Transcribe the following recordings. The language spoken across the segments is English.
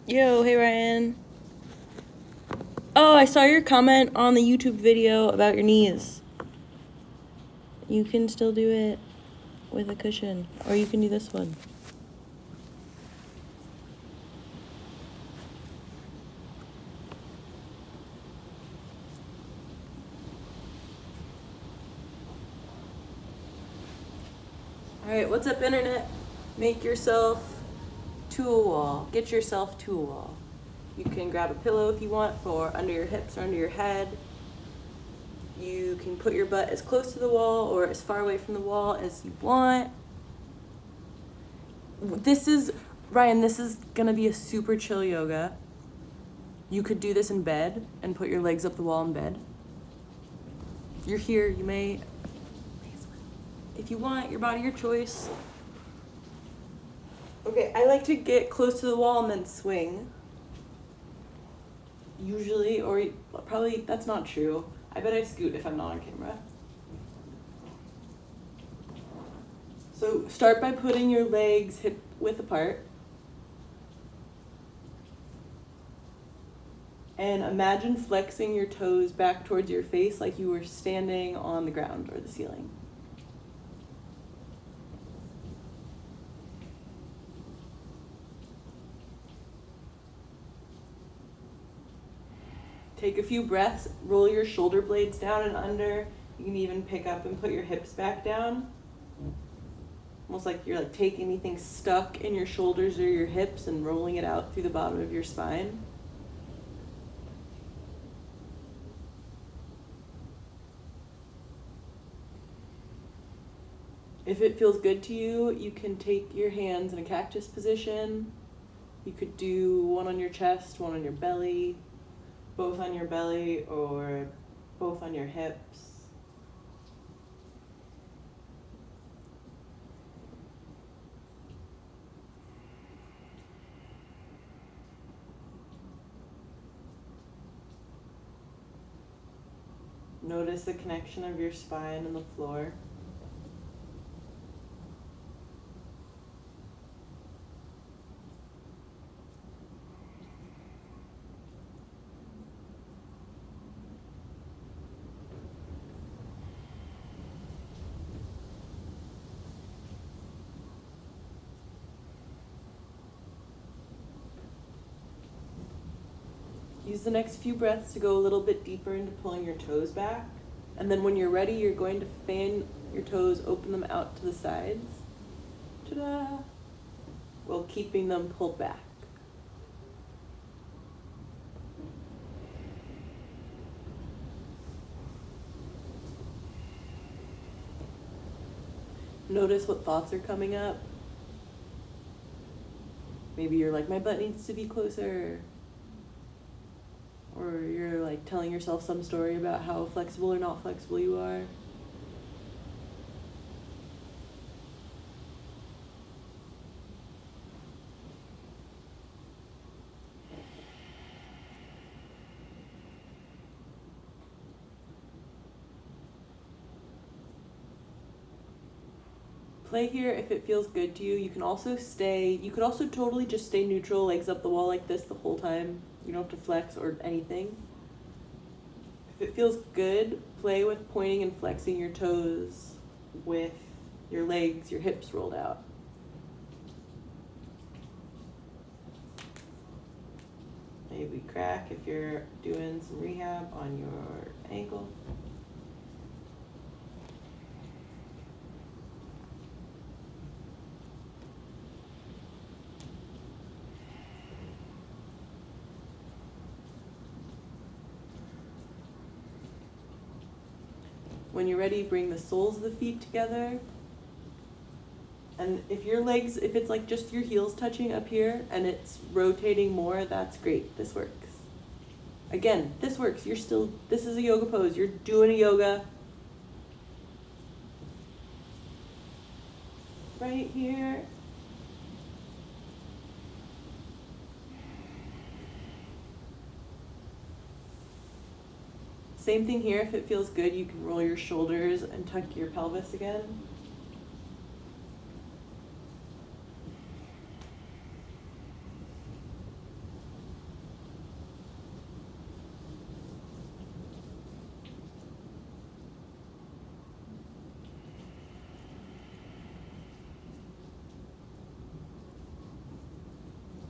Yo, hey Ryan. Oh, I saw your comment on the YouTube video about your knees. You can still do it with a cushion, or you can do this one. Alright, what's up, internet? Make yourself to a wall. Get yourself to a wall. You can grab a pillow if you want for under your hips or under your head. You can put your butt as close to the wall or as far away from the wall as you want. Ryan, this is gonna be a super chill yoga. You could do this in bed and put your legs up the wall in bed. You're here, you may, if you want, your body, your choice. Okay, I like to get close to the wall and then swing. Usually, or probably, that's not true. I bet I scoot if I'm not on camera. So start by putting your legs hip width apart. And imagine flexing your toes back towards your face like you were standing on the ground or the ceiling. Take a few breaths, roll your shoulder blades down and under. You can even pick up and put your hips back down. Almost like you're like taking anything stuck in your shoulders or your hips and rolling it out through the bottom of your spine. If it feels good to you, you can take your hands in a cactus position. You could do one on your chest, one on your belly, both on your belly, or both on your hips. Notice the connection of your spine and the floor. Use the next few breaths to go a little bit deeper into pulling your toes back. And then when you're ready, you're going to fan your toes, open them out to the sides. Ta-da! While keeping them pulled back. Notice what thoughts are coming up. Maybe you're like, my butt needs to be closer. Or you're like telling yourself some story about how flexible or not flexible you are. Play here if it feels good to you. You can also totally just stay neutral, legs up the wall like this the whole time. You don't have to flex or anything. If it feels good, play with pointing and flexing your toes with your legs, your hips rolled out. Maybe crack if you're doing some rehab on your ankle. When you're ready, bring the soles of the feet together. And if it's like just your heels touching up here and it's rotating more, that's great. This works. Again, this works. This is a yoga pose. You're doing a yoga. Right here. Same thing here, if it feels good, you can roll your shoulders and tuck your pelvis again.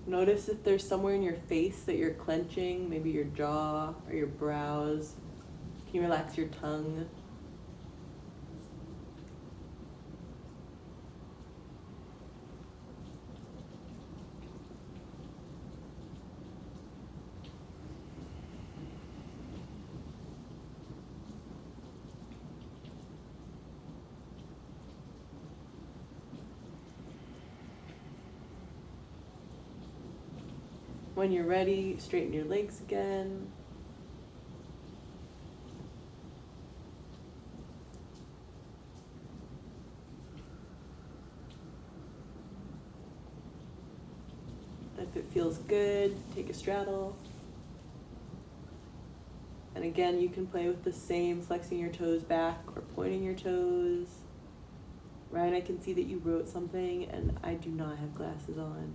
Notice if there's somewhere in your face that you're clenching, maybe your jaw or your brows. Can you relax your tongue? When you're ready, straighten your legs again. If it feels good, take a straddle. And again, you can play with the same, flexing your toes back or pointing your toes. Ryan, I can see that you wrote something and I do not have glasses on.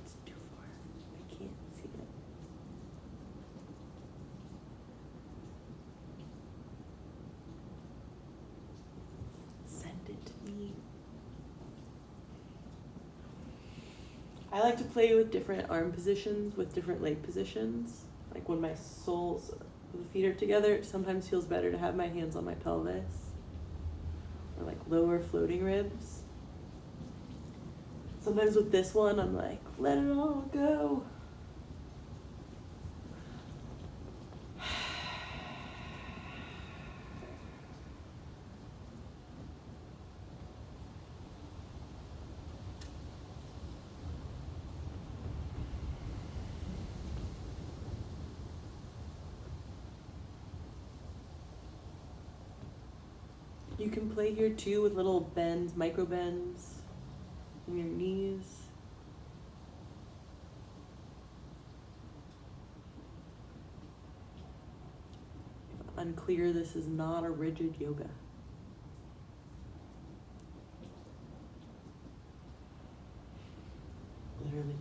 It's too far. I can't see it. Send it to me. I like to play with different arm positions, with different leg positions. Like when my soles of the feet are together, it sometimes feels better to have my hands on my pelvis or like lower floating ribs. Sometimes with this one, I'm like, let it all go. You can play here too with little bends, micro bends in your knees. If unclear, this is not a rigid yoga. Literally.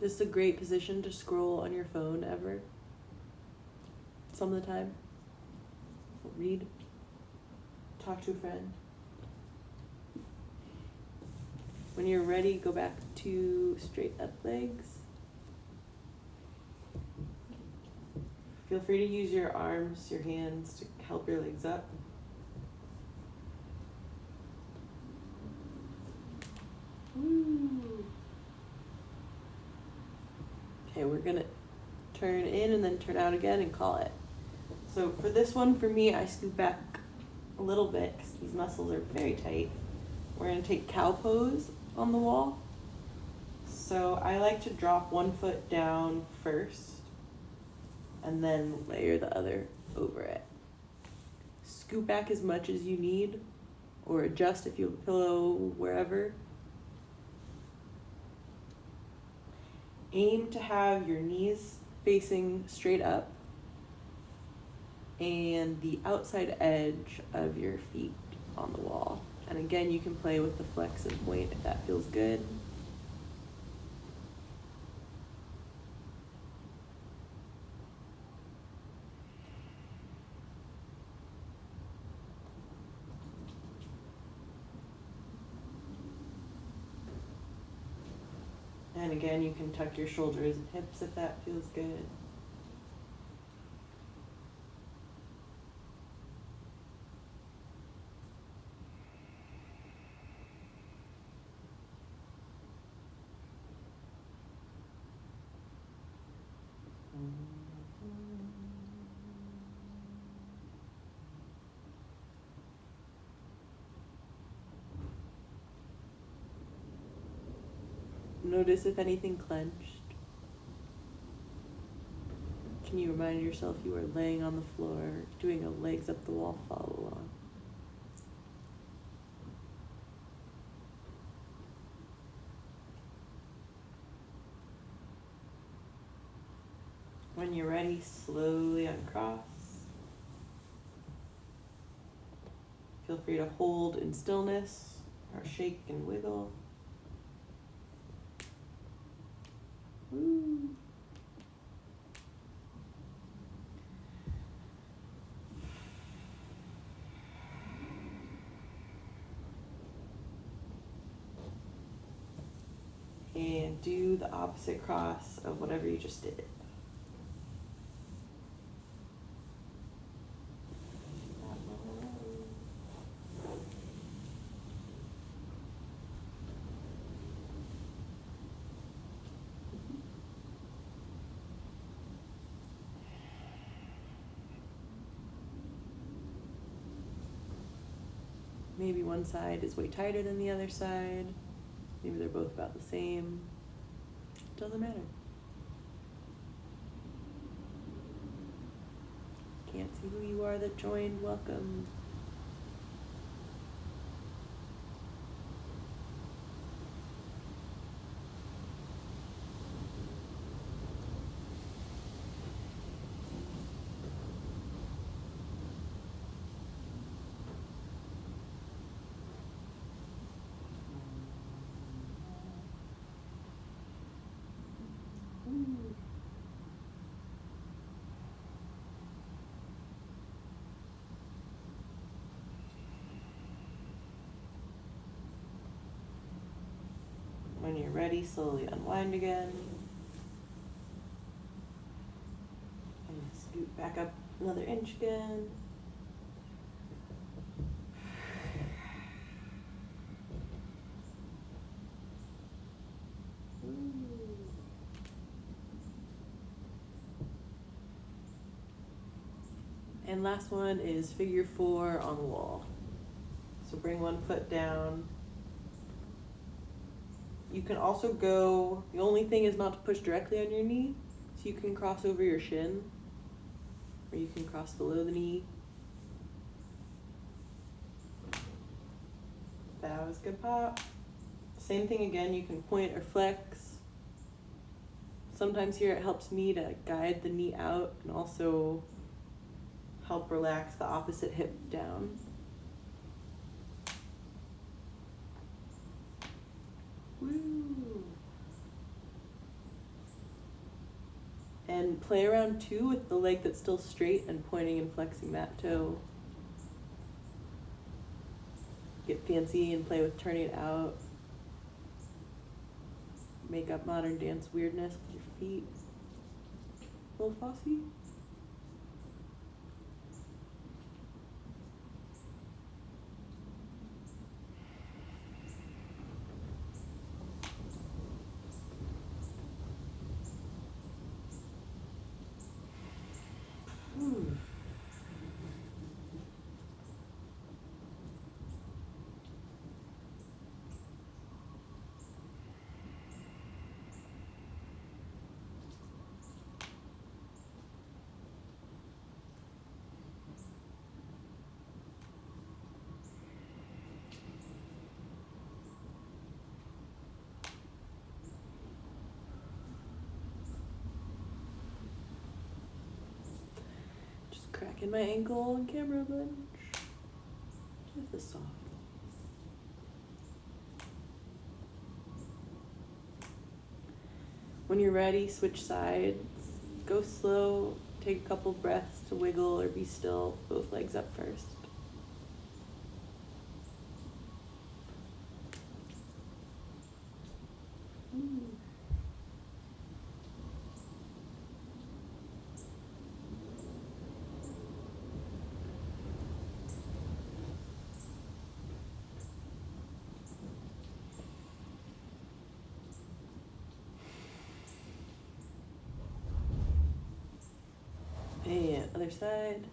This is a great position to scroll on your phone ever. Some of the time. Read. Talk to a friend. When you're ready, go back to straight up legs. Feel free to use your arms, your hands to help your legs up. Woo. Okay, we're gonna turn in and then turn out again and call it. So for this one, for me, I scoot back a little bit because these muscles are very tight. We're gonna take cow pose on the wall. So I like to drop one foot down first and then layer the other over it. Scoot back as much as you need or adjust if you have a pillow wherever. Aim to have your knees facing straight up and the outside edge of your feet on the wall. And again, you can play with the flex and point if that feels good. And again, you can tuck your shoulders and hips if that feels good. Notice if anything clenched. Can you remind yourself you are laying on the floor, doing a legs up the wall follow along? When you're ready, slowly uncross. Feel free to hold in stillness or shake and wiggle. Woo. And do the opposite cross of whatever you just did. Maybe one side is way tighter than the other side. Maybe they're both about the same. Doesn't matter. Can't see who you are that joined. Welcome. When you're ready, slowly unwind again. And scoot back up another inch again. And last one is figure 4 on the wall. So bring one foot down. You can also go, the only thing is not to push directly on your knee. So you can cross over your shin, or you can cross below the knee. That was good pop. Same thing again, you can point or flex. Sometimes here it helps me to guide the knee out and also help relax the opposite hip down. Woo! And play around too with the leg that's still straight and pointing and flexing that toe. Get fancy and play with turning it out. Make up modern dance weirdness with your feet. Little Fosse. Cracking my ankle on camera a bunch. With the soft. When you're ready, switch sides. Go slow. Take a couple breaths to wiggle or be still. Both legs up first. And other side.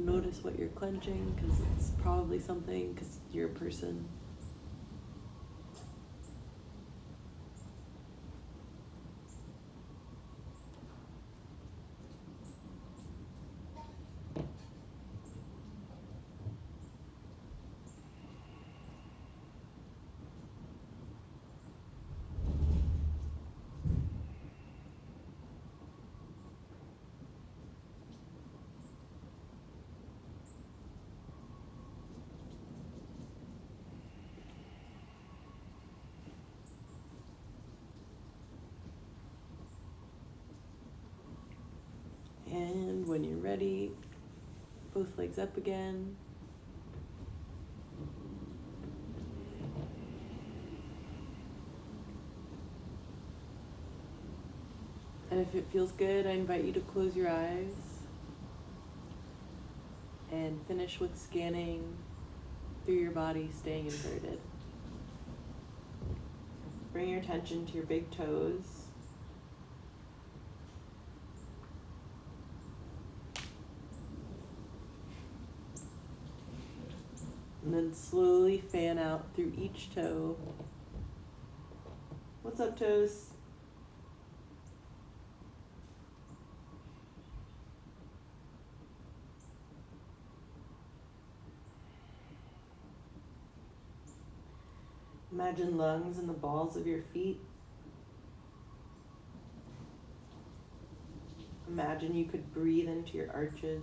Notice what you're clenching, because it's probably something, because you're a person. And when you're ready, both legs up again. And if it feels good, I invite you to close your eyes and finish with scanning through your body, staying inverted. Bring your attention to your big toes. And then slowly fan out through each toe. What's up, toes? Imagine lungs in the balls of your feet. Imagine you could breathe into your arches.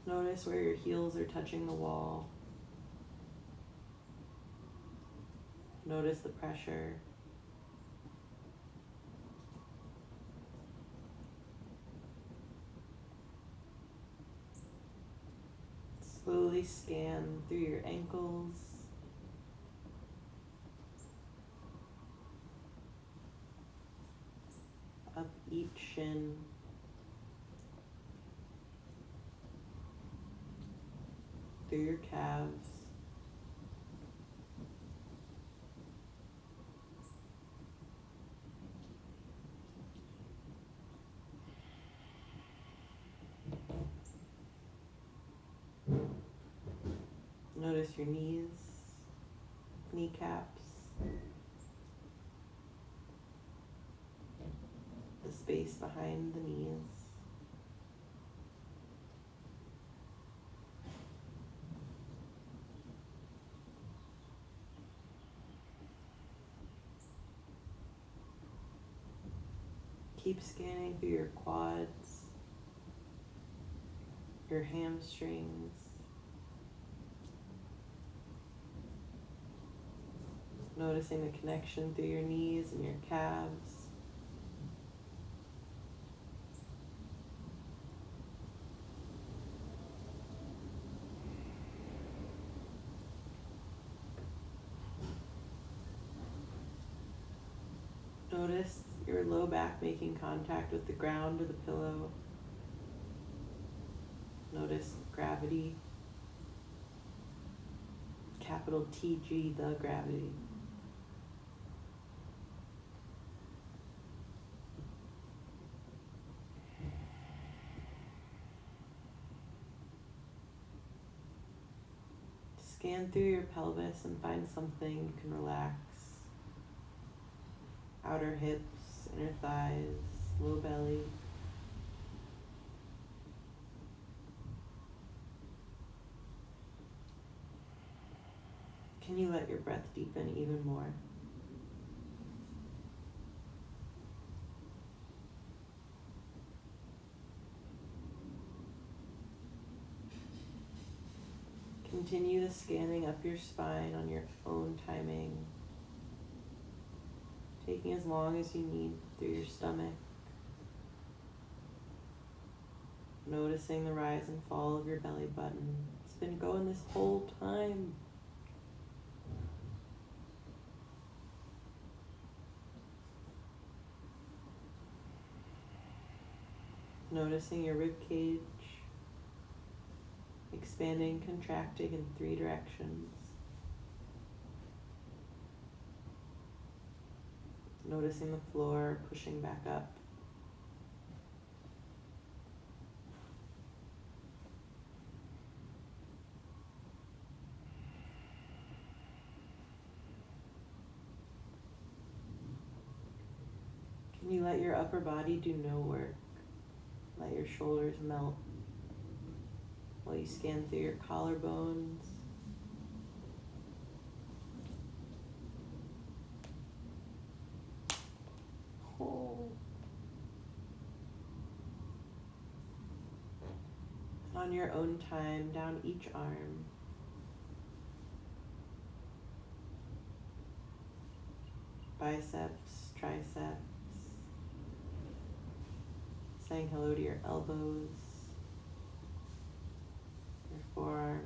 Notice where your heels are touching the wall. Notice the pressure. Slowly scan through your ankles. Up each shin. Through your calves. Notice your knees, kneecaps, the space behind the knees. Keep scanning through your quads, your hamstrings, noticing the connection through your knees and your calves. Notice your low back making contact with the ground or the pillow. Notice gravity, capital TG, the gravity. Scan through your pelvis and find something you can relax. Outer hips, inner thighs, low belly. Can you let your breath deepen even more? Continue the scanning up your spine on your own timing, taking as long as you need through your stomach, noticing the rise and fall of your belly button. It's been going this whole time. Noticing your rib cage, expanding, contracting in 3 directions. Noticing the floor pushing back up. Can you let your upper body do no work? Let your shoulders melt while you scan through your collarbones. Oh. On your own time, down each arm. Biceps, triceps. Saying hello to your elbows, your forearms.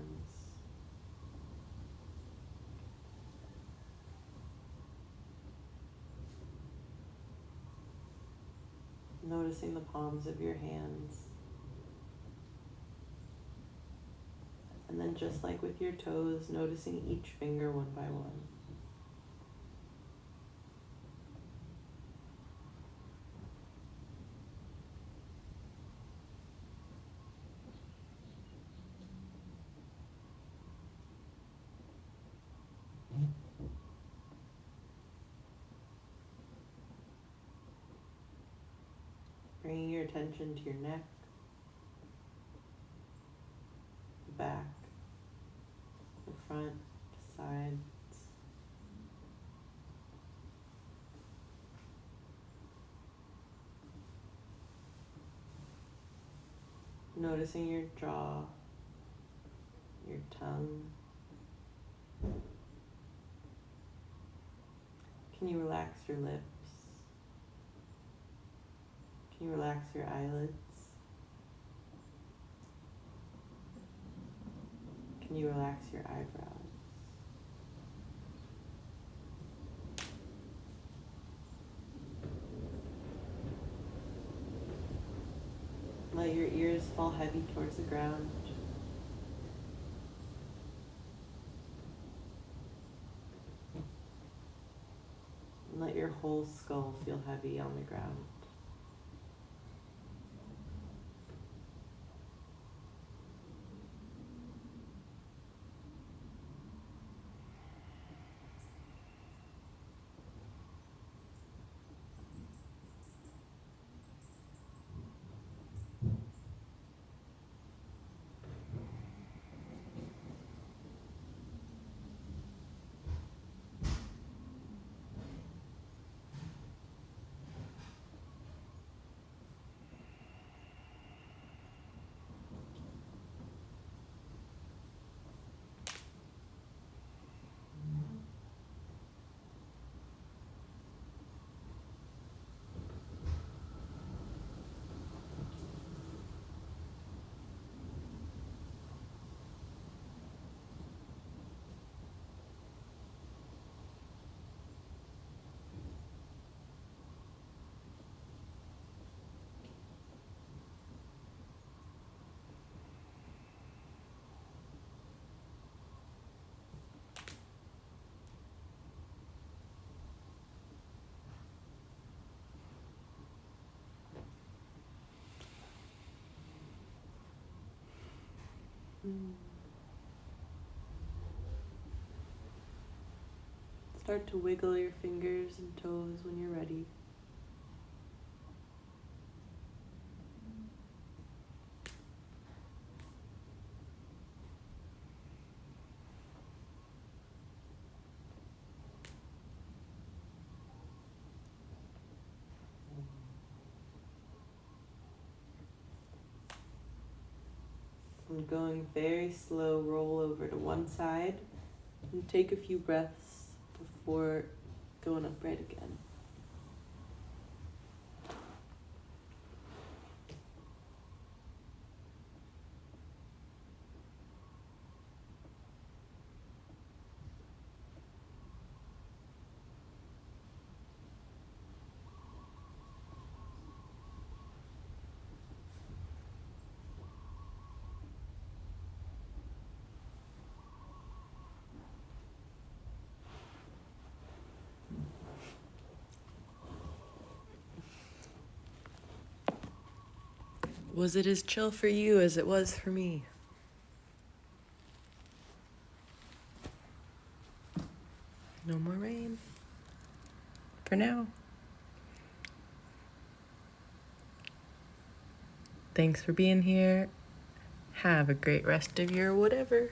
Noticing the palms of your hands. And then just like with your toes, noticing each finger one by one. Bringing your attention to your neck, the back, the front, the sides. Noticing your jaw, your tongue. Can you relax your lips? Can you relax your eyelids? Can you relax your eyebrows? Let your ears fall heavy towards the ground. And let your whole skull feel heavy on the ground. Start to wiggle your fingers and toes when you're ready. And going very slow, roll over to one side and take a few breaths before going upright again. Was it as chill for you as it was for me? No more rain. For now. Thanks for being here. Have a great rest of your whatever.